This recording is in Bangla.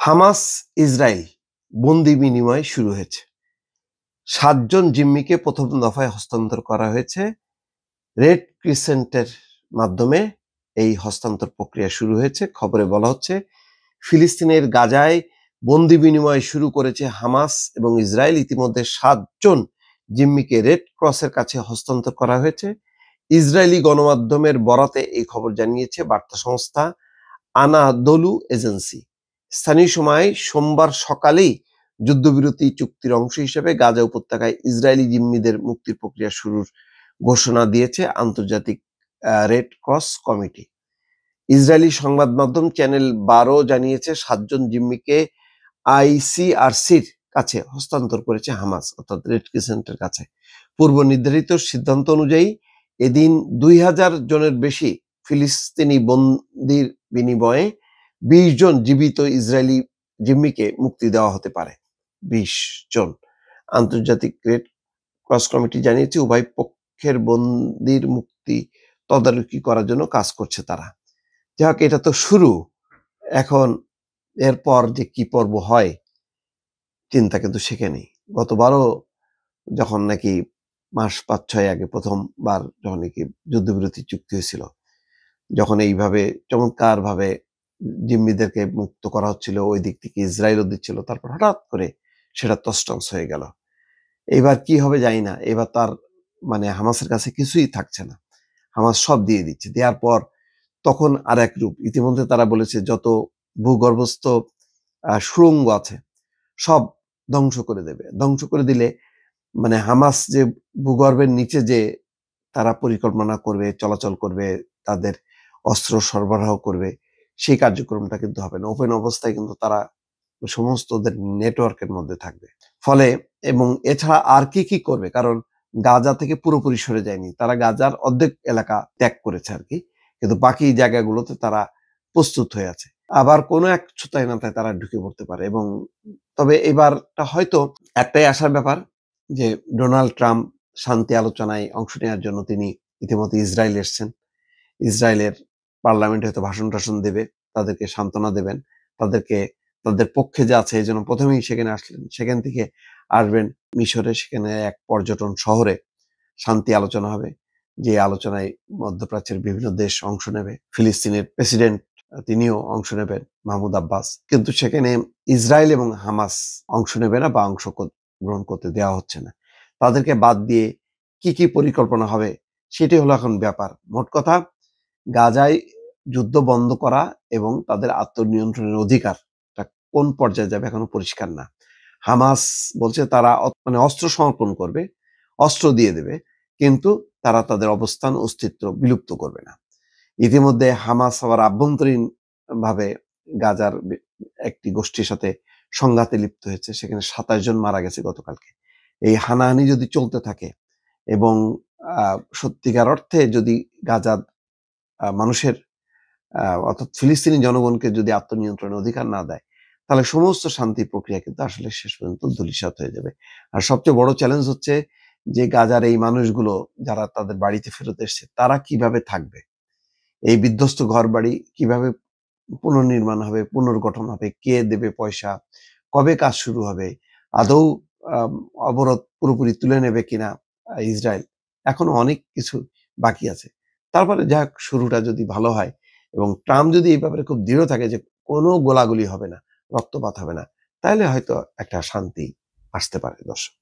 হামাস ইসরায়েল বন্দি বিনিময় শুরু হয়েছে। ৭ জন জিম্মিকে প্রথম দফায় হস্তান্তর করা হয়েছে। রেড ক্রিসেন্টের মাধ্যমে এই হস্তান্তর প্রক্রিয়া শুরু হয়েছে। খবরে বলা হচ্ছে ফিলিস্তিনের গাজায় বন্দি বিনিময় শুরু করেছে হামাস এবং ইসরায়েল। ইতিমধ্যে ৭ জন জিম্মিকে রেড ক্রসের কাছে হস্তান্তর করা হয়েছে। ইসরায়েলি গণমাধ্যমের বরাতে এই খবর জানিয়েছে বার্তা সংস্থা আনাদোলু এজেন্সি। স্থানীয় সময় সোমবার সকালেই যুদ্ধবিরতি চুক্তির অংশ হিসেবে গাজা উপত্যকায় ইসরায়েলি জিম্মিদের মুক্তির প্রক্রিয়া শুরুর ঘোষণা দিয়েছে আন্তর্জাতিক রেড ক্রস কমিটি। ইসরায়েলি সংবাদ মাধ্যম চ্যানেল 12 জানিয়েছে ৭ জন জিম্মিকে আইসিআরসির কাছে হস্তান্তর করেছে হামাস, অর্থাৎ রেড ক্রিসেন্টের কাছে। পূর্ব নির্ধারিত সিদ্ধান্ত অনুযায়ী এদিন ২০০০ জনের বেশি ফিলিস্তিনি বন্দির বিনিময়ে ২০ জন জীবিত ইসরায়েলি জিম্মিকে মুক্তি দেওয়া হতে পারে। ২০ জন। আন্তর্জাতিক রেড ক্রস কমিটি জানিয়েছে উভয় পক্ষের বন্দির মুক্তি তদারকি করার জন্য কাজ করছে তারা। যাই হোক, এটা তো শুরু। এখন এরপর যে কি পর্ব হয় চিন্তা কিন্তু সেখানেই। গতবারও যখন নাকি মাস ৫-৬ আগে প্রথমবার যখন নাকি যুদ্ধবিরতি চুক্তি হয়েছিল, যখন এইভাবে চমৎকার ভাবে জিম্মিদেরকে মুক্ত করা হচ্ছিল, ওই দিক থেকে ইসরায়েলও দিচ্ছিল, তারপর হঠাৎ করে সেটা তছনছ হয়ে গেল। এবার কি হবে জানি না। এবার তার মানে হামাসের কাছে কিছুই থাকছে না। হামাস সব দিয়ে দিচ্ছে। দেওয়ার পর তখন আর এক রূপ। ইতিমধ্যে তারা বলেছে যত ভূগর্ভস্থ সুড়ঙ্গ আছে সব ধ্বংস করে দেবে। ধ্বংস করে দিলে মানে হামাস যে ভূগর্ভের নিচে যে তারা পরিকল্পনা করবে, চলাচল করবে, তাদের অস্ত্র সরবরাহ করবে, সেই কার্যক্রমটা কিন্তু হবে না। ওপেন অবস্থায় কিন্তু তারা সমস্ত ওদের নেটওয়ার্কের মধ্যে থাকবে। ফলে এবং এছাড়া আর কি করবে, কারণ গাজা থেকে পুরোপুরি সরে যায়নি। তারা গাজার অর্ধেক এলাকা ত্যাগ করেছে আর কি, কিন্তু বাকি জায়গাগুলোতে তারা প্রস্তুত হয়ে আছে। আবার কোনো এক ছুতায় না তাই তারা ঢুকে পড়তে পারে। এবং তবে এবারটা হয়তো একটাই আশার ব্যাপার যে ডোনাল্ড ট্রাম্প শান্তি আলোচনায় অংশ নেওয়ার জন্য তিনি ইতিমধ্যে ইসরায়েল এসছেন। ইসরায়েলের পার্লামেন্টে হয়তো ভাষণ টাষণ দেবে, তাদেরকে সান্ত্বনা দেবেন, তাদেরকে তাদের পক্ষে যা আছে এই জন্য প্রথমেই সেখানে আসলেন। সেখান থেকে আসবেন মিশরে, সেখানে এক পর্যটন শহরে শান্তি আলোচনা হবে, যে আলোচনায় মধ্যপ্রাচ্যের বিভিন্ন দেশ অংশ নেবে। ফিলিস্তিনের প্রেসিডেন্ট তিনিও অংশ নেবেন, মাহমুদ আব্বাস। কিন্তু সেখানে ইসরায়েল এবং হামাস অংশ নেবে না বা অংশ গ্রহণ করতে দেওয়া হচ্ছে না। তাদেরকে বাদ দিয়ে কি পরিকল্পনা হবে সেটাই হলো এখন ব্যাপার। মোট কথা, গাজায় যুদ্ধ বন্ধ করা এবং তাদের আত্মনিয়ন্ত্রণের অধিকারটা কোন পর্যায়ে যাবে এখনো পরিষ্কার না। হামাস বলছে তারা মানে অস্ত্র সমর্পণ করবে, অস্ত্র দিয়ে দেবে, কিন্তু তারা তাদের অবস্থান অস্তিত্ব বিলুপ্ত করবে না। ইতিমধ্যে হামাস আবার আভ্যন্তরীণ ভাবে গাজার একটি গোষ্ঠীর সাথে সংঘাতে লিপ্ত হয়েছে। সেখানে ২৭ জন মারা গেছে গতকালকে। এই হানাহানি যদি চলতে থাকে এবং সত্যিকার অর্থে যদি গাজার মানুষের অর্থাৎ ফিলিস্তিনি জনগণকে যদি আত্মনিয়ন্ত্রণের অধিকার না দেয়, তাহলে সমস্ত শান্তি প্রক্রিয়া কিন্তু আসলে শেষ পর্যন্ত ধূলিসাৎ হয়ে যাবে। আর সবচেয়ে বড় চ্যালেঞ্জ হচ্ছে যে গাজার এই মানুষগুলো যারা তাদের বাড়িতে ফেরত এসছে তারা কিভাবে থাকবে, এই বিধ্বস্ত ঘর বাড়ি কিভাবে পুনর্নির্মাণ হবে, পুনর্গঠন হবে, কে দেবে পয়সা, কবে কাজ শুরু হবে, আদৌ অবরোধ পুরোপুরি তুলে নেবে কিনা ইসরায়েল, এখনো অনেক কিছু বাকি আছে। তারপরে যাক, শুরুটা যদি ভালো হয় এবং ট্রাম্প যদি এই ব্যাপারে খুব দৃঢ় থাকে যে কোনো গোলাগুলি হবে না, রক্তপাত হবে না, তাহলে হয়তো একটা শান্তি আসতে পারে। দর্শক।